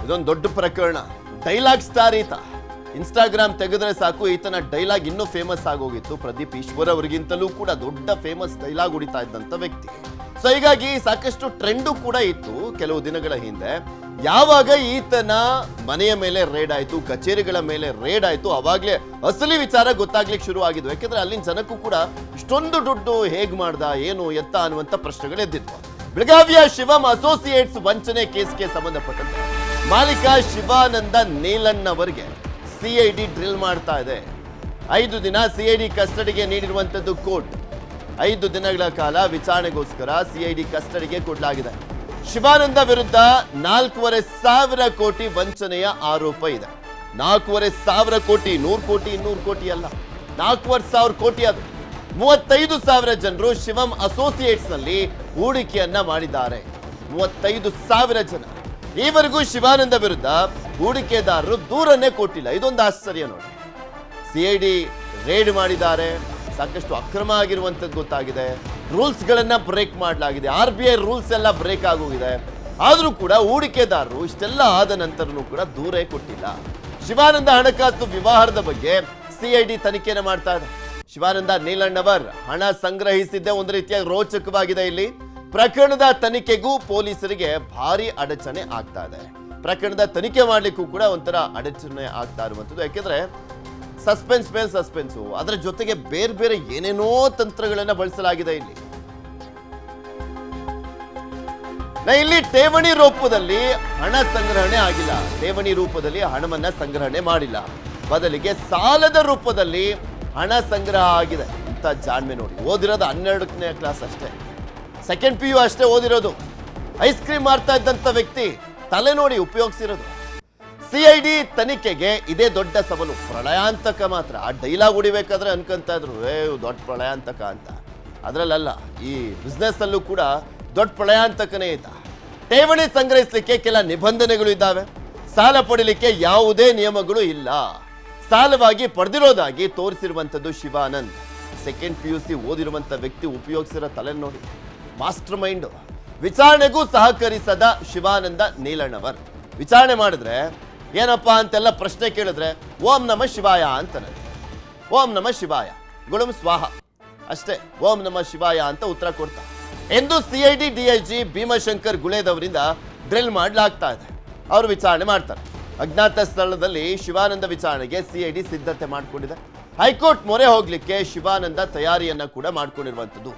ಇದೊಂದು ದೊಡ್ಡ ಪ್ರಕರಣ. ಡೈಲಾಗ್ ಸ್ಟಾರ್ ಈತ. ಇನ್ಸ್ಟಾಗ್ರಾಮ್ ತೆಗೆದ್ರೆ ಸಾಕು ಈತನ ಡೈಲಾಗ್ ಇನ್ನೂ ಫೇಮಸ್ ಆಗೋಗಿತ್ತು. ಪ್ರದೀಪ್ ಈಶ್ವರ್ ಅವರಿಗಿಂತಲೂ ಕೂಡ ದೊಡ್ಡ ಫೇಮಸ್ ಡೈಲಾಗ್ ಹೊಡಿತಾ ಇದ್ದಂತ ವ್ಯಕ್ತಿ. ಸೊ ಹೀಗಾಗಿ ಸಾಕಷ್ಟು ಟ್ರೆಂಡು ಕೂಡ ಇತ್ತು ಕೆಲವು ದಿನಗಳ ಹಿಂದೆ. ಯಾವಾಗ ಈತನ ಮನೆಯ ಮೇಲೆ ರೇಡ್ ಆಯ್ತು, ಕಚೇರಿಗಳ ಮೇಲೆ ರೇಡ್ ಆಯ್ತು, ಅವಾಗ್ಲೇ ಅಸಲಿ ವಿಚಾರ ಗೊತ್ತಾಗ್ಲಿಕ್ಕೆ ಶುರು ಆಗಿದ್ವು. ಯಾಕಂದ್ರೆ ಅಲ್ಲಿನ ಜನಕ್ಕೂ ಕೂಡ ಇಷ್ಟೊಂದು ದುಡ್ಡು ಹೇಗ್ ಮಾಡ್ದ, ಏನು ಎತ್ತ ಅನ್ನುವಂಥ ಪ್ರಶ್ನೆಗಳು ಎದ್ದಿದ್ವು. ಬೆಳಗಾವಿಯ ಶಿವಂ ಅಸೋಸಿಯೇಟ್ಸ್ ವಂಚನೆ ಕೇಸ್ಗೆ ಸಂಬಂಧಪಟ್ಟಂತೆ ಮಾಲೀಕ ಶಿವಾನಂದ ನೀಲನ್ ಅವರಿಗೆ ಸಿಐಡಿ ಡ್ರಿಲ್ ಮಾಡ್ತಾ ಇದೆ. 5 ದಿನ ಸಿಐಡಿ ಕಸ್ಟಡಿಗೆ ನೀಡಿರುವಂತದ್ದು ಕೋರ್ಟ್. 5 ದಿನಗಳ ಕಾಲ ವಿಚಾರಣೆಗೋಸ್ಕರ ಸಿಐಡಿ ಕಸ್ಟಡಿಗೆ ಕೊಡಲಾಗಿದೆ. ಶಿವಾನಂದ ವಿರುದ್ಧ 4,500 ಕೋಟಿ ವಂಚನೆಯ ಆರೋಪ ಇದೆ. 4,500 ಕೋಟಿ, 100 ಕೋಟಿ 200 ಕೋಟಿ ಅಲ್ಲ, 4,500 ಕೋಟಿ. ಅದು 35,000 ಜನರು ಶಿವಂ ಅಸೋಸಿಯೇಟ್ಸ್ ನಲ್ಲಿ ಹೂಡಿಕೆಯನ್ನ ಮಾಡಿದ್ದಾರೆ. 35,000 ಜನ. ಈವರೆಗೂ ಶಿವಾನಂದ ವಿರುದ್ಧ ಹೂಡಿಕೆದಾರರು ದೂರನ್ನೇ ಕೊಟ್ಟಿಲ್ಲ. ಇದೊಂದು ಆಶ್ಚರ್ಯ ನೋಡಿ. ಸಿಐಡಿ ರೇಡ್ ಮಾಡಿದ್ದಾರೆ, ಸಾಕಷ್ಟು ಅಕ್ರಮ ಆಗಿರುವಂತದ್ದು ಗೊತ್ತಾಗಿದೆ. ರೂಲ್ಸ್ ಗಳನ್ನ ಬ್ರೇಕ್ ಮಾಡಲಾಗಿದೆ. RBI ರೂಲ್ಸ್ ಎಲ್ಲ ಬ್ರೇಕ್ ಆಗೋಗಿದೆ. ಆದ್ರೂ ಕೂಡ ಹೂಡಿಕೆದಾರರು ಇಷ್ಟೆಲ್ಲ ಆದ ನಂತರನೂ ಕೂಡ ದೂರೇ ಕೊಟ್ಟಿಲ್ಲ. ಶಿವಾನಂದ ಹಣಕಾಸು ವ್ಯವಹಾರದ ಬಗ್ಗೆ ಸಿಐಡಿ ತನಿಖೆಯನ್ನು ಮಾಡ್ತಾ ಇದೆ. ಶಿವಾನಂದ ನೀಲಣ್ಣವರ್ ಹಣ ಸಂಗ್ರಹಿಸಿದ್ದೇ ಒಂದು ರೀತಿಯಾಗಿ ರೋಚಕವಾಗಿದೆ. ಇಲ್ಲಿ ಪ್ರಕರಣದ ತನಿಖೆಗೂ ಪೊಲೀಸರಿಗೆ ಭಾರಿ ಅಡಚಣೆ ಆಗ್ತಾ ಇದೆ. ಪ್ರಕರಣದ ತನಿಖೆ ಮಾಡ್ಲಿಕ್ಕೂ ಕೂಡ ಒಂಥರ ಅಡಚಣೆ ಆಗ್ತಾ ಇರುವಂಥದ್ದು. ಯಾಕೆಂದ್ರೆ ಸಸ್ಪೆನ್ಸ್ ಮೇಲೆ ಸಸ್ಪೆನ್ಸು, ಅದರ ಜೊತೆಗೆ ಬೇರೆ ಬೇರೆ ಏನೇನೋ ತಂತ್ರಗಳನ್ನ ಬಳಸಲಾಗಿದೆ. ಇಲ್ಲಿ ಠೇವಣಿ ರೂಪದಲ್ಲಿ ಹಣ ಸಂಗ್ರಹಣೆ ಆಗಿಲ್ಲ. ಠೇವಣಿ ರೂಪದಲ್ಲಿ ಹಣವನ್ನ ಸಂಗ್ರಹಣೆ ಮಾಡಿಲ್ಲ. ಬದಲಿಗೆ ಸಾಲದ ರೂಪದಲ್ಲಿ ಹಣ ಸಂಗ್ರಹ ಆಗಿದೆ ಅಂತ ಜಾಣ್ಮೆ ನೋಡಿ. ಓದಿರೋದು 12ನೇ ಕ್ಲಾಸ್ ಅಷ್ಟೇ, ಸೆಕೆಂಡ್ PU ಅಷ್ಟೇ ಓದಿರೋದು. ಐಸ್ ಕ್ರೀಮ್ ಮಾರ್ತಾ ಇದ್ದಂತ ವ್ಯಕ್ತಿ ತಲೆ ನೋಡಿ ಉಪಯೋಗಿಸಿರೋದು. ಸಿಐಡಿ ತನಿಖೆಗೆ ಇದೇ ದೊಡ್ಡ ಸವಾಲು. ಪ್ರಳಯಾಂತಕ ಮಾತ್ರ. ಆ ಡೈಲಾಗ್ ಹೊಡಿಬೇಕಾದ್ರೆ ಅನ್ಕೊಂತ ಇದ್ರು ದೊಡ್ಡ ಪ್ರಳಯಾಂತಕ ಅಂತ. ಅದರಲ್ಲ, ಈ ಬಿಸ್ನೆಸ್ ಅಲ್ಲೂ ಕೂಡ ದೊಡ್ಡ ಪ್ರಳಯಾಂತಕನೇ ಇದ್ದ. ಠೇವಣಿ ಸಂಗ್ರಹಿಸಲಿಕ್ಕೆ ಕೆಲ ನಿಬಂಧನೆಗಳು ಇದ್ದಾವೆ. ಸಾಲ ಪಡಿಲಿಕ್ಕೆ ಯಾವುದೇ ನಿಯಮಗಳು ಇಲ್ಲ. ಸಾಲವಾಗಿ ಪಡೆದಿರೋದಾಗಿ ತೋರಿಸಿರುವಂಥದ್ದು ಶಿವಾನಂದ್. ಸೆಕೆಂಡ್ PUC ಓದಿರುವಂಥ ವ್ಯಕ್ತಿ ಉಪಯೋಗಿಸಿರೋ ತಲೆ ನೋಡಿ. Master mind. ವಿಚಾರಣೆಗೂ ಸಹಕರಿಸದ ಶಿವಾನಂದ ನೀಲಣ್ಣವರ್. ವಿಚಾರಣೆ ಮಾಡಿದ್ರೆ ಏನಪ್ಪಾ ಅಂತೆಲ್ಲ ಪ್ರಶ್ನೆ ಕೇಳಿದ್ರೆ ಓಂ ನಮ ಶಿವಾಯ ಅಂತಾನೆ. ಓಂ ನಮ ಶಿವಾಯ, ಗುಳುಂ ಸ್ವಾಹ ಅಷ್ಟೇ. ಓಂ ನಮ ಶಿವಾಯ ಅಂತ ಉತ್ತರ ಕೊಡ್ತಾ ಎಂದು ಸಿಐಡಿ DIG ಭೀಮಶಂಕರ್ ಗುಳೇದವರಿಂದ ಡ್ರಿಲ್ ಮಾಡಲಾಗ್ತಾ ಇದೆ. ಅವರು ವಿಚಾರಣೆ ಮಾಡ್ತಾರೆ. ಅಜ್ಞಾತ ಸ್ಥಳದಲ್ಲಿ ಶಿವಾನಂದ ವಿಚಾರಣೆಗೆ ಸಿಐಡಿ ಸಿದ್ಧತೆ ಮಾಡಿಕೊಂಡಿದೆ. ಹೈಕೋರ್ಟ್ ಮೊರೆ ಹೋಗ್ಲಿಕ್ಕೆ ಶಿವಾನಂದ ತಯಾರಿಯನ್ನ ಕೂಡ ಮಾಡಿಕೊಂಡಿರುವಂಥದ್ದು.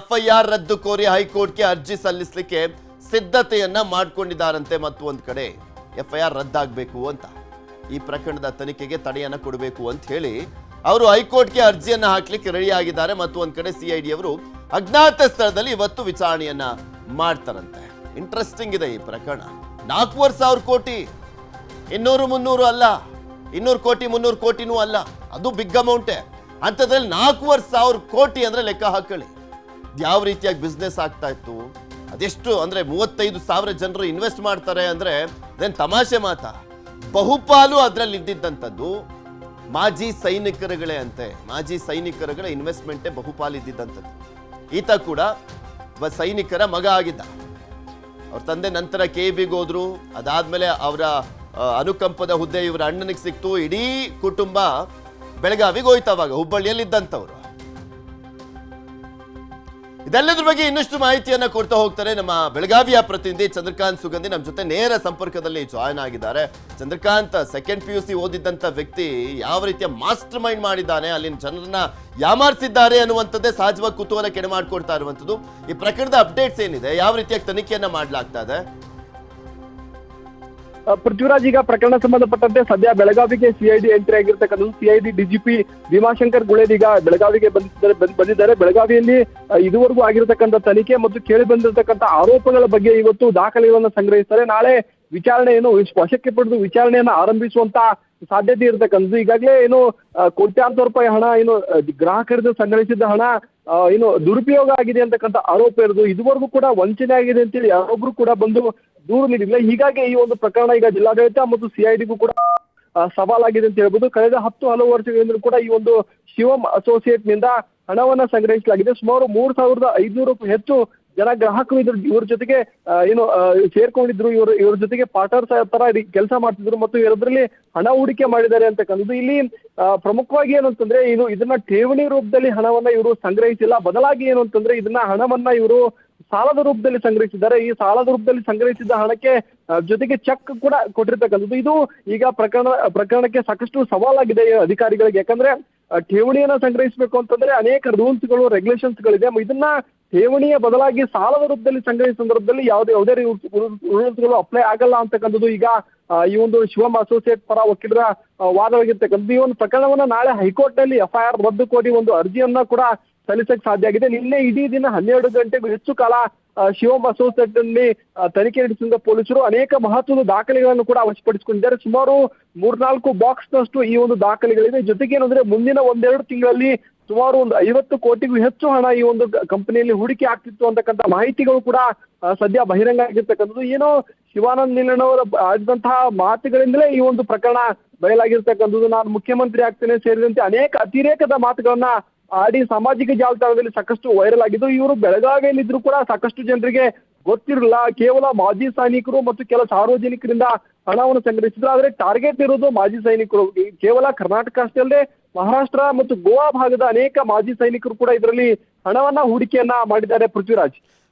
FIR ರದ್ದು ಕೋರಿ ಹೈಕೋರ್ಟ್ಗೆ ಅರ್ಜಿ ಸಲ್ಲಿಸಲಿಕ್ಕೆ ಸಿದ್ಧತೆಯನ್ನ ಮಾಡಿಕೊಂಡಿದ್ದಾರಂತೆ. ಮತ್ತು ಒಂದ್ ಕಡೆ FIR ರದ್ದಾಗಬೇಕು ಅಂತ, ಈ ಪ್ರಕರಣದ ತನಿಖೆಗೆ ತಡೆಯನ್ನ ಕೊಡಬೇಕು ಅಂತ ಹೇಳಿ ಅವರು ಹೈಕೋರ್ಟ್ಗೆ ಅರ್ಜಿಯನ್ನ ಹಾಕ್ಲಿಕ್ಕೆ ರೆಡಿ ಆಗಿದ್ದಾರೆ. ಮತ್ತು ಒಂದ್ ಕಡೆ ಸಿಐಡಿ ಅವರು ಅಜ್ಞಾತ ಸ್ಥಳದಲ್ಲಿ ಇವತ್ತು ವಿಚಾರಣೆಯನ್ನ ಮಾಡ್ತಾರಂತೆ. ಇಂಟ್ರೆಸ್ಟಿಂಗ್ ಇದೆ ಈ ಪ್ರಕರಣ. 4,500 ಕೋಟಿ, 200 300 ಅಲ್ಲ, 200 ಕೋಟಿ 300 ಕೋಟಿನೂ ಅಲ್ಲ, ಅದು ಬಿಗ್ ಅಮೌಂಟೇ. ಅಂಥದ್ರಲ್ಲಿ 4,500 ಕೋಟಿ ಅಂದ್ರೆ ಲೆಕ್ಕ ಹಾಕೊಳ್ಳಿ ಯಾವ ರೀತಿಯಾಗಿ ಬಿಸ್ನೆಸ್ ಆಗ್ತಾ ಇತ್ತು. ಅದೆಷ್ಟು ಅಂದ್ರೆ 35,000 ಜನರು ಇನ್ವೆಸ್ಟ್ ಮಾಡ್ತಾರೆ ಅಂದ್ರೆ ಅದೇನು ತಮಾಷೆ ಮಾತಾ? ಬಹುಪಾಲು ಅದರಲ್ಲಿ ಇದ್ದಿದ್ದಂಥದ್ದು ಮಾಜಿ ಸೈನಿಕರುಗಳೇ ಅಂತೆ. ಮಾಜಿ ಸೈನಿಕರುಗಳ ಇನ್ವೆಸ್ಟ್ಮೆಂಟೇ ಬಹುಪಾಲು ಇದ್ದಿದ್ದಂಥದ್ದು. ಈತ ಕೂಡ ಸೈನಿಕರ ಮಗ ಆಗಿದ್ದ. ಅವ್ರ ತಂದೆ ನಂತರ KBಗೆ ಹೋದ್ರು. ಅದಾದ್ಮೇಲೆ ಅವರ ಅನುಕಂಪದ ಹುದ್ದೆ ಇವರ ಅಣ್ಣನಿಗೆ ಸಿಕ್ತು. ಇಡೀ ಕುಟುಂಬ ಬೆಳಗಾವಿಗೆ ಹೋಯ್ತವಾಗ, ಹುಬ್ಬಳ್ಳಿಯಲ್ಲಿದ್ದಂಥವ್ರು. ಇದೆಲ್ಲದ್ರ ಬಗ್ಗೆ ಇನ್ನಷ್ಟು ಮಾಹಿತಿಯನ್ನ ಕೊಡ್ತಾ ಹೋಗ್ತಾರೆ ನಮ್ಮ ಬೆಳಗಾವಿಯ ಪ್ರತಿನಿಧಿ ಚಂದ್ರಕಾಂತ್ ಸುಗಂಧಿ. ನಮ್ಮ ಜೊತೆ ನೇರ ಸಂಪರ್ಕದಲ್ಲಿ ಜಾಯ್ನ್ ಆಗಿದ್ದಾರೆ. ಚಂದ್ರಕಾಂತ್, ಸೆಕೆಂಡ್ PUC ಓದಿದ್ದಂತ ವ್ಯಕ್ತಿ ಯಾವ ರೀತಿಯ ಮಾಸ್ಟರ್ ಮೈಂಡ್ ಮಾಡಿದ್ದಾನೆ, ಅಲ್ಲಿನ ಜನರನ್ನ ಯಾಮಾರಿಸಿದ್ದಾರೆ ಅನ್ನುವಂಥದ್ದೇ ಸಹಜವಾಗಿ ಕುತೂಹಲ ಕೆಡೆ ಮಾಡ್ಕೊಡ್ತಾ ಇರುವಂಥದ್ದು. ಈ ಪ್ರಕರಣದ ಅಪ್ಡೇಟ್ಸ್ ಏನಿದೆ, ಯಾವ ರೀತಿಯಾಗಿ ತನಿಖೆಯನ್ನ ಮಾಡ್ಲಾಗ್ತಾ ಇದೆ? ಪೃಥ್ವಿರಾಜ್, ಈಗ ಪ್ರಕರಣ ಸಂಬಂಧಪಟ್ಟಂತೆ ಸದ್ಯ ಬೆಳಗಾವಿಗೆ ಸಿಐಡಿ ಎಂಟ್ರಿ ಆಗಿರ್ತಕ್ಕಂಥ ಸಿಐಡಿ DGP ಭೀಮಾಶಂಕರ್ ಗುಳೇದ್ ಈಗ ಬೆಳಗಾವಿಗೆ ಬಂದಿದ್ದಾರೆ. ಬೆಳಗಾವಿಯಲ್ಲಿ ಇದುವರೆಗೂ ಆಗಿರತಕ್ಕಂಥ ತನಿಖೆ ಮತ್ತು ಕೇಳಿ ಬಂದಿರತಕ್ಕಂಥ ಆರೋಪಗಳ ಬಗ್ಗೆ ಇವತ್ತು ದಾಖಲೆಗಳನ್ನು ಸಂಗ್ರಹಿಸ್ತಾರೆ. ನಾಳೆ ವಿಚಾರಣೆಯನ್ನು ವಶಕ್ಕೆ ಪಡೆದು ವಿಚಾರಣೆಯನ್ನು ಆರಂಭಿಸುವಂತ ಸಾಧ್ಯತೆ ಇರತಕ್ಕಂಥದ್ದು. ಈಗಾಗಲೇ ಏನು ಕೋಟ್ಯಾಂತರ ರೂಪಾಯಿ ಹಣ ಏನು ಗ್ರಾಹಕರಿಂದ ಸಂಗ್ರಹಿಸಿದ ಹಣ ಏನು ದುರುಪಯೋಗ ಆಗಿದೆ ಅಂತಕ್ಕಂಥ ಆರೋಪ ಇರೋದು. ಇದುವರೆಗೂ ಕೂಡ ವಂಚನೆ ಆಗಿದೆ ಅಂತೇಳಿ ಯಾರೊಬ್ರು ಕೂಡ ಬಂದು ದೂರು ನೀಡಿಲ್ಲ. ಹೀಗಾಗಿ ಈ ಒಂದು ಪ್ರಕರಣ ಈಗ ಜಿಲ್ಲಾಡಳಿತ ಮತ್ತು ಸಿಐಡಿಗೂ ಕೂಡ ಸವಾಲಾಗಿದೆ ಅಂತ ಹೇಳ್ಬೋದು. ಕಳೆದ 10 ಹಲವು ವರ್ಷಗಳಿಂದ ಕೂಡ ಈ ಒಂದು ಶಿವಂ ಅಸೋಸಿಯೇಟ್ ನಿಂದ ಹಣವನ್ನ ಸಂಗ್ರಹಿಸಲಾಗಿದೆ. ಸುಮಾರು 3,500ಕ್ಕೂ ಹೆಚ್ಚು ಜನ ಗ್ರಾಹಕರು ಇವ್ರ ಜೊತೆಗೆ ಸೇರ್ಕೊಂಡಿದ್ರು, ಇವ್ರ ಜೊತೆಗೆ ಪಾರ್ಟ್ನರ್ಸ್ ತರ ಕೆಲಸ ಮಾಡ್ತಿದ್ರು ಮತ್ತು ಇದರಲ್ಲಿ ಹಣ ಹೂಡಿಕೆ ಮಾಡಿದ್ದಾರೆ ಅಂತಕ್ಕಂಥದ್ದು. ಇಲ್ಲಿ ಪ್ರಮುಖವಾಗಿ ಏನು ಅಂತಂದ್ರೆ ಇದನ್ನ ಠೇವಣಿ ರೂಪದಲ್ಲಿ ಹಣವನ್ನ ಇವರು ಸಂಗ್ರಹಿಸಿಲ್ಲ, ಬದಲಾಗಿ ಏನು ಅಂತಂದ್ರೆ ಇದನ್ನ ಹಣವನ್ನ ಇವರು ಸಾಲದ ರೂಪದಲ್ಲಿ ಸಂಗ್ರಹಿಸಿದ್ದಾರೆ. ಈ ಸಾಲದ ರೂಪದಲ್ಲಿ ಸಂಗ್ರಹಿಸಿದ ಹಣಕ್ಕೆ ಜೊತೆಗೆ ಚೆಕ್ ಕೂಡ ಕೊಟ್ಟಿರ್ತಕ್ಕಂಥದ್ದು. ಇದು ಈಗ ಪ್ರಕರಣಕ್ಕೆ ಸಾಕಷ್ಟು ಸವಾಲಾಗಿದೆ ಅಧಿಕಾರಿಗಳಿಗೆ. ಯಾಕಂದ್ರೆ ಠೇವಣಿಯನ್ನ ಸಂಗ್ರಹಿಸಬೇಕು ಅಂತಂದ್ರೆ ಅನೇಕ ರೂಲ್ಸ್ಗಳು, ರೆಗ್ಯುಲೇಷನ್ಸ್ಗಳಿದೆ. ಇದನ್ನ ಠೇವಣಿಯ ಬದಲಾಗಿ ಸಾಲದ ರೂಪದಲ್ಲಿ ಸಂಗ್ರಹಿಸಿದ ಸಂದರ್ಭದಲ್ಲಿ ಯಾವುದೇ ರೂಲ್ಸ್ಗಳು ಅಪ್ಲೈ ಆಗಲ್ಲ ಅಂತಕ್ಕಂಥದ್ದು ಈಗ ಈ ಒಂದು ಶಿವಮ್ ಅಸೋಸಿಯೇಟ್ ಪರ ವಕೀಲರ ವಾದವಾಗಿರ್ತಕ್ಕಂಥದ್ದು. ಈ ಒಂದು ಪ್ರಕರಣವನ್ನ ನಾಳೆ ಹೈಕೋರ್ಟ್ ನಲ್ಲಿ FIR ರದ್ದು ಕೋರಿ ಒಂದು ಅರ್ಜಿಯನ್ನ ಕೂಡ ಸಲ್ಲಿಸಕ್ಕೆ ಸಾಧ್ಯ ಆಗಿದೆ. ನಿನ್ನೆ ಇಡೀ ದಿನ 12 ಗಂಟೆಗೂ ಹೆಚ್ಚು ಕಾಲ ಶಿವಮ್ ಅಸೋಸಿಯೇಟ್ ನಲ್ಲಿ ತನಿಖೆ ನಡೆಸಿದ ಪೊಲೀಸರು ಅನೇಕ ಮಹತ್ವದ ದಾಖಲೆಗಳನ್ನು ಕೂಡ ವಶಪಡಿಸಿಕೊಂಡಿದ್ದಾರೆ. ಸುಮಾರು 3-4 ಬಾಕ್ಸ್ನಷ್ಟು ಈ ಒಂದು ದಾಖಲೆಗಳಿವೆ. ಜೊತೆಗೆ ಏನಂದ್ರೆ ಮುಂದಿನ 1-2 ತಿಂಗಳಲ್ಲಿ ಸುಮಾರು ಒಂದು 50 ಕೋಟಿಗೂ ಹೆಚ್ಚು ಹಣ ಈ ಒಂದು ಕಂಪನಿಯಲ್ಲಿ ಹೂಡಿಕೆ ಆಗ್ತಿತ್ತು ಅಂತಕ್ಕಂಥ ಮಾಹಿತಿಗಳು ಕೂಡ ಸದ್ಯ ಬಹಿರಂಗ ಆಗಿರ್ತಕ್ಕಂಥದ್ದು. ಏನೋ ಶಿವಾನಂದ ನೀಲಣ್ಣವರ ಆಡಿದಂತಹ ಮಾತುಗಳಿಂದಲೇ ಈ ಒಂದು ಪ್ರಕರಣ ಬಯಲಾಗಿರ್ತಕ್ಕಂಥದ್ದು. ನಾನು ಮುಖ್ಯಮಂತ್ರಿ ಆಗ್ತೇನೆ ಸೇರಿದಂತೆ ಅನೇಕ ಅತಿರೇಕದ ಮಾತುಗಳನ್ನ ಆಡಿ ಸಾಮಾಜಿಕ ಜಾಲತಾಣದಲ್ಲಿ ಸಾಕಷ್ಟು ವೈರಲ್ ಆಗಿದ್ದು. ಇವರು ಬೆಳಗಾವಿಯಲ್ಲಿದ್ರು ಕೂಡ ಸಾಕಷ್ಟು ಜನರಿಗೆ ಗೊತ್ತಿರಲಿಲ್ಲ. ಕೇವಲ ಮಾಜಿ ಸೈನಿಕರು ಮತ್ತು ಕೆಲ ಸಾರ್ವಜನಿಕರಿಂದ ಹಣವನ್ನು ಸಂಗ್ರಹಿಸಿದ್ರು. ಆದ್ರೆ ಟಾರ್ಗೆಟ್ ಇರೋದು ಮಾಜಿ ಸೈನಿಕರು. ಕೇವಲ ಕರ್ನಾಟಕ ಅಷ್ಟೇ ಅಲ್ಲದೆ ಮಹಾರಾಷ್ಟ್ರ ಮತ್ತು ಗೋವಾ ಭಾಗದ ಅನೇಕ ಮಾಜಿ ಸೈನಿಕರು ಕೂಡ ಇದರಲ್ಲಿ ಹಣವನ್ನ ಹೂಡಿಕೆಯನ್ನ ಮಾಡಿದ್ದಾರೆ. ಪೃಥ್ವಿರಾಜ್,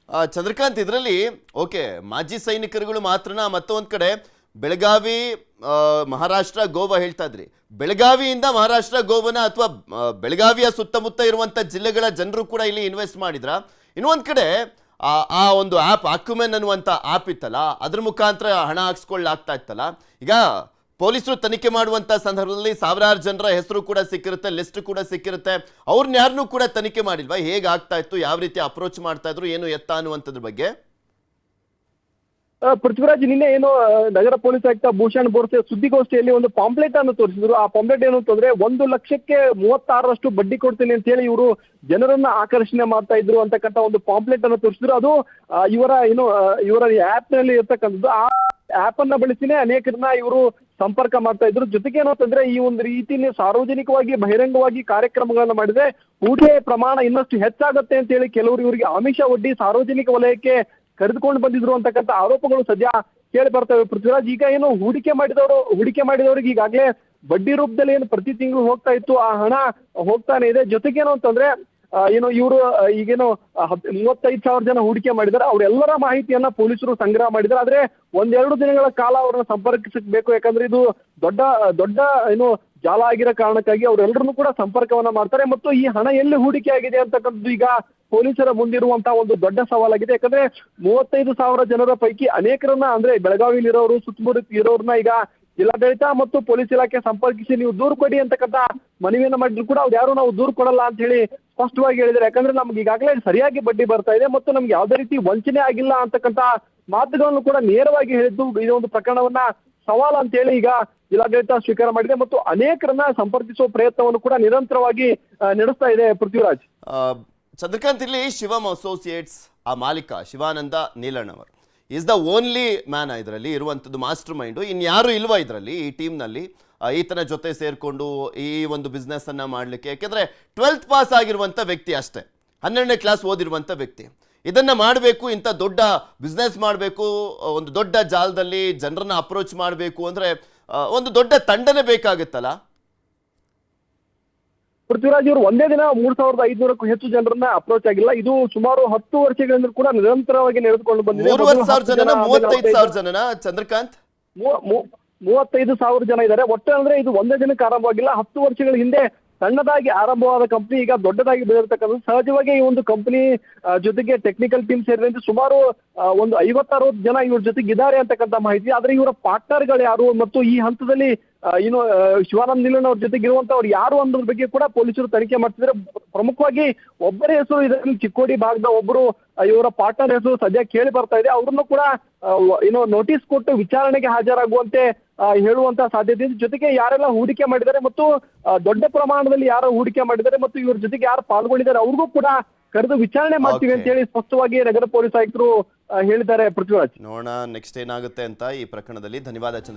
ಚಂದ್ರಕಾಂತ್, ಇದರಲ್ಲಿ ಓಕೆ ಮಾಜಿ ಸೈನಿಕರುಗಳು ಮಾತ್ರನಾ? ಮತ್ತೊಂದ್ ಕಡೆ ಬೆಳಗಾವಿ, ಮಹಾರಾಷ್ಟ್ರ, ಗೋವಾ ಹೇಳ್ತಾ ಇದ್ರಿ. ಬೆಳಗಾವಿಯಿಂದ ಮಹಾರಾಷ್ಟ್ರ, ಗೋವನ ಅಥವಾ ಬೆಳಗಾವಿಯ ಸುತ್ತಮುತ್ತ ಇರುವಂತ ಜಿಲ್ಲೆಗಳ ಜನರು ಕೂಡ ಇಲ್ಲಿ ಇನ್ವೆಸ್ಟ್ ಮಾಡಿದ್ರ? ಇನ್ನೊಂದ್ ಕಡೆ ಆ ಒಂದು ಆ್ಯಪ್ ಅಕ್ಯುಮೆನ್ ಅನ್ನುವಂಥ ಆ್ಯಪ್ ಇತ್ತಲ್ಲ, ಅದ್ರ ಮುಖಾಂತರ ಹಣ ಹಾಕ್ಸ್ಕೊಳ್ಳಾಗ್ತಾ ಇತ್ತಲ್ಲ. ಈಗ ಪೊಲೀಸರು ತನಿಖೆ ಮಾಡುವಂಥ ಸಂದರ್ಭದಲ್ಲಿ ಸಾವಿರಾರು ಜನರ ಹೆಸರು ಕೂಡ ಸಿಕ್ಕಿರುತ್ತೆ, ಲಿಸ್ಟ್ ಕೂಡ ಸಿಕ್ಕಿರುತ್ತೆ. ಅವ್ರನ್ನ ಯಾರನ್ನೂ ಕೂಡ ತನಿಖೆ ಮಾಡಿಲ್ವಾ? ಹೇಗೆ ಆಗ್ತಾ ಇತ್ತು, ಯಾವ ರೀತಿ ಅಪ್ರೋಚ್ ಮಾಡ್ತಾ ಇದ್ರು, ಏನು ಎತ್ತ ಅನ್ನುವಂಥದ್ರ ಬಗ್ಗೆ? ಪೃಥ್ವಿರಾಜ್, ನಿನ್ನೆ ಏನು ನಗರ ಪೊಲೀಸ್ ಆಯುಕ್ತ ಭೂಷಣ್ ಬೋರ್ಸೆ ಸುದ್ದಿಗೋಷ್ಠಿಯಲ್ಲಿ ಒಂದು ಪಾಂಪ್ಲೆಟ್ ಅನ್ನು ತೋರಿಸಿದ್ರು. ಆ ಪಾಂಪ್ಲೆಟ್ ಏನು ಅಂತಂದ್ರೆ 1,36,000 ಬಡ್ಡಿ ಕೊಡ್ತೀನಿ ಅಂತ ಹೇಳಿ ಇವರು ಜನರನ್ನ ಆಕರ್ಷಣೆ ಮಾಡ್ತಾ ಇದ್ರು ಅಂತಕ್ಕಂಥ ಒಂದು ಪಾಂಪ್ಲೆಟ್ ಅನ್ನು ತೋರಿಸಿದ್ರು. ಅದು ಇವರ ಆಪ್ ನಲ್ಲಿ ಇರ್ತಕ್ಕಂಥದ್ದು. ಆ ಆಪ್ ಅನ್ನ ಬಳಸಿನೇ ಅನೇಕರನ್ನ ಇವರು ಸಂಪರ್ಕ ಮಾಡ್ತಾ ಇದ್ರು. ಜೊತೆಗೆ ಏನು ಅಂತಂದ್ರೆ ಈ ಒಂದು ರೀತಿಯಲ್ಲಿ ಸಾರ್ವಜನಿಕವಾಗಿ ಬಹಿರಂಗವಾಗಿ ಕಾರ್ಯಕ್ರಮಗಳನ್ನ ಮಾಡಿದ್ರೆ ಹೂಡಿಕೆ ಪ್ರಮಾಣ ಇನ್ನಷ್ಟು ಹೆಚ್ಚಾಗುತ್ತೆ ಅಂತ ಹೇಳಿ ಕೆಲವರು ಇವರಿಗೆ ಆಮಿಷ ಒಡ್ಡಿ ಸಾರ್ವಜನಿಕ ವಲಯಕ್ಕೆ ಕರೆದುಕೊಂಡು ಬಂದಿದ್ರು ಅಂತಕ್ಕಂಥ ಆರೋಪಗಳು ಸದ್ಯ ಕೇಳಿ ಬರ್ತವೆ. ಪೃಥ್ವಿರಾಜ್, ಈಗ ಏನು ಹೂಡಿಕೆ ಮಾಡಿದವರಿಗೆ ಈಗಾಗಲೇ ಬಡ್ಡಿ ರೂಪದಲ್ಲಿ ಏನು ಪ್ರತಿ ತಿಂಗಳು ಹೋಗ್ತಾ ಇತ್ತು, ಆ ಹಣ ಹೋಗ್ತಾನೆ ಇದೆ. ಜೊತೆಗೇನು ಅಂತಂದ್ರೆ ಇವರು ಈಗೇನು 35,000 ಜನ ಹೂಡಿಕೆ ಮಾಡಿದ್ದಾರೆ. ಅವರೆಲ್ಲರ ಮಾಹಿತಿಯನ್ನ ಪೊಲೀಸರು ಸಂಗ್ರಹ ಮಾಡಿದ್ದಾರೆ. ಆದ್ರೆ 1-2 ದಿನಗಳ ಕಾಲ ಅವರನ್ನ ಸಂಪರ್ಕಿಸಬೇಕು. ಯಾಕಂದ್ರೆ ಇದು ದೊಡ್ಡ ಜಾಲ ಆಗಿರೋ ಕಾರಣಕ್ಕಾಗಿ ಅವರೆಲ್ಲರನ್ನು ಕೂಡ ಸಂಪರ್ಕವನ್ನ ಮಾಡ್ತಾರೆ. ಮತ್ತು ಈ ಹಣ ಎಲ್ಲಿ ಹೂಡಿಕೆ ಆಗಿದೆ ಅಂತಕ್ಕಂಥದ್ದು ಈಗ ಪೊಲೀಸರ ಮುಂದಿರುವಂತಹ ಒಂದು ದೊಡ್ಡ ಸವಾಲಾಗಿದೆ. ಯಾಕಂದ್ರೆ 35,000 ಜನರ ಪೈಕಿ ಅನೇಕರನ್ನ, ಅಂದ್ರೆ ಬೆಳಗಾವಿಲಿ ಇರೋರು, ಸುತ್ತಮುತ್ತ ಇರೋರ್ನ ಈಗ ಜಿಲ್ಲಾಡಳಿತ ಮತ್ತು ಪೊಲೀಸ್ ಇಲಾಖೆ ಸಂಪರ್ಕಿಸಿ ನೀವು ದೂರು ಕೊಡಿ ಅಂತಕ್ಕಂಥ ಮನವಿಯನ್ನ ಮಾಡಿದ್ರು ಕೂಡ ಅವ್ರು ಯಾರು ನಾವು ದೂರು ಕೊಡಲ್ಲ ಅಂತ ಹೇಳಿ ಸ್ಪಷ್ಟವಾಗಿ ಹೇಳಿದ್ದಾರೆ. ಯಾಕಂದ್ರೆ ನಮ್ಗೆ ಈಗಾಗಲೇ ಸರಿಯಾಗಿ ಬಡ್ಡಿ ಬರ್ತಾ ಇದೆ ಮತ್ತು ನಮ್ಗೆ ಯಾವುದೇ ರೀತಿ ವಂಚನೆ ಆಗಿಲ್ಲ ಅಂತಕ್ಕಂಥ ಮಾತುಗಳನ್ನು ಕೂಡ ನೇರವಾಗಿ ಹೇಳಿದ್ದು ಈ ಒಂದು ಪ್ರಕರಣವನ್ನ ಸವಾಲು ಅಂತ ಹೇಳಿ ಈಗ ಜಿಲ್ಲಾಡಳಿತ ಸ್ವೀಕಾರ ಮಾಡಿದೆ ಮತ್ತು ಅನೇಕರನ್ನ ಸಂಪರ್ಕಿಸುವ ಪ್ರಯತ್ನವನ್ನು ಕೂಡ ನಿರಂತರವಾಗಿ ನಡೆಸ್ತಾ ಇದೆ. ಪೃಥ್ವಿರಾಜ್, ಚಂದ್ರಕಾಂತ್, ಇಲ್ಲಿ ಶಿವಮ್ ಅಸೋಸಿಯೇಟ್ಸ್ ಆ ಮಾಲೀಕ ಶಿವಾನಂದ ನೀಲಣ್ಣವರು ಈಸ್ ದ ಓನ್ಲಿ ಮ್ಯಾನ್ ಇದರಲ್ಲಿ ಇರುವಂಥದ್ದು, ಮಾಸ್ಟರ್ ಮೈಂಡು. ಇನ್ಯಾರು ಇಲ್ವಾ ಇದರಲ್ಲಿ, ಈ ಟೀಮ್ನಲ್ಲಿ ಈತನ ಜೊತೆ ಸೇರಿಕೊಂಡು ಈ ಒಂದು ಬಿಸ್ನೆಸ್ ಅನ್ನ ಮಾಡಲಿಕ್ಕೆ? ಯಾಕೆಂದ್ರೆ 12th ಪಾಸ್ ಆಗಿರುವಂಥ ವ್ಯಕ್ತಿ ಅಷ್ಟೇ, 12ನೇ ಕ್ಲಾಸ್ ಓದಿರುವಂಥ ವ್ಯಕ್ತಿ. ಇದನ್ನ ಮಾಡಬೇಕು, ಇಂಥ ದೊಡ್ಡ ಬಿಸ್ನೆಸ್ ಮಾಡಬೇಕು, ಒಂದು ದೊಡ್ಡ ಜಾಲದಲ್ಲಿ ಜನರನ್ನ ಅಪ್ರೋಚ್ ಮಾಡಬೇಕು ಅಂದ್ರೆ ಒಂದು ದೊಡ್ಡ ತಂಡನೇ ಬೇಕಾಗುತ್ತಲ್ಲ. ಪೃಥ್ವಿರಾಜ್, ಇವರು ಒಂದೇ ದಿನ 3,500ಕ್ಕೂ ಹೆಚ್ಚು ಜನರನ್ನ ಅಪ್ರೋಚ್ ಆಗಿಲ್ಲ. ಇದು ಸುಮಾರು 10 ವರ್ಷಗಳಿಂದ ಕೂಡ ನಿರಂತರವಾಗಿ ನಡೆದುಕೊಂಡು ಬಂದಿದೆ. 30,000 ಜನನ 35,000 ಜನನ ಚಂದ್ರಕಾಂತ್? 35,000 ಜನ ಇದ್ದಾರೆ ಒಟ್ಟು. ಅಂದ್ರೆ ಇದು ಒಂದೇ ದಿನಕ್ಕೆ ಆರಂಭವಾಗಿಲ್ಲ. 10 ವರ್ಷಗಳ ಹಿಂದೆ ಸಣ್ಣದಾಗಿ ಆರಂಭವಾದ ಕಂಪನಿ ಈಗ ದೊಡ್ಡದಾಗಿ ಬೆಳೆದಿರ್ತಕ್ಕಂಥದ್ದು. ಸಹಜವಾಗಿ ಈ ಒಂದು ಕಂಪನಿ ಜೊತೆಗೆ ಟೆಕ್ನಿಕಲ್ ಟೀಮ್ ಸೇರಿದಂತೆ ಸುಮಾರು ಒಂದು 50-60 ಜನ ಇವ್ರ ಜೊತೆಗೆ ಇದ್ದಾರೆ ಅಂತಕ್ಕಂಥ ಮಾಹಿತಿ. ಆದ್ರೆ ಇವರ ಪಾರ್ಟ್ನರ್ಗಳು ಯಾರು ಮತ್ತು ಈ ಹಂತದಲ್ಲಿ ಶಿವಾನಂದ ನೀಲಣ್ಣ ಅವ್ರ ಜೊತೆಗೆ ಇರುವಂತವ್ರು ಯಾರು ಅನ್ನೋದ್ರ ಬಗ್ಗೆ ಕೂಡ ಪೊಲೀಸರು ತನಿಖೆ ಮಾಡ್ತಿದ್ದಾರೆ. ಪ್ರಮುಖವಾಗಿ ಒಬ್ಬರ ಹೆಸರು ಇದರಲ್ಲಿ ಚಿಕ್ಕೋಡಿ ಭಾಗದ ಒಬ್ಬರು ಇವರ ಪಾರ್ಟ್ನರ್ ಹೆಸರು ಸದ್ಯ ಕೇಳಿ ಬರ್ತಾ ಇದೆ. ಅವ್ರನ್ನು ಕೂಡ ನೋಟಿಸ್ ಕೊಟ್ಟು ವಿಚಾರಣೆಗೆ ಹಾಜರಾಗುವಂತೆ ಹೇಳುವಂತ ಸಾಧ್ಯತೆ ಇದೆ. ಜೊತೆಗೆ ಯಾರೆಲ್ಲ ಹೂಡಿಕೆ ಮಾಡಿದ್ದಾರೆ ಮತ್ತು ದೊಡ್ಡ ಪ್ರಮಾಣದಲ್ಲಿ ಯಾರು ಹೂಡಿಕೆ ಮಾಡಿದ್ದಾರೆ ಮತ್ತು ಇವ್ರ ಜೊತೆಗೆ ಯಾರು ಪಾಲ್ಗೊಂಡಿದ್ದಾರೆ ಅವ್ರಿಗೂ ಕೂಡ ಕರೆದು ವಿಚಾರಣೆ ಮಾಡ್ತೀವಿ ಅಂತ ಹೇಳಿ ಸ್ಪಷ್ಟವಾಗಿ ನಗರ ಪೊಲೀಸ್ ಆಯುಕ್ತರು ಹೇಳಿದ್ದಾರೆ. ಪೃಥ್ವಿರಾಜ್, ನೋಡೋಣ ನೆಕ್ಸ್ಟ್ ಏನಾಗುತ್ತೆ ಅಂತ ಈ ಪ್ರಕರಣದಲ್ಲಿ. ಧನ್ಯವಾದ ಚಂದ್ರ.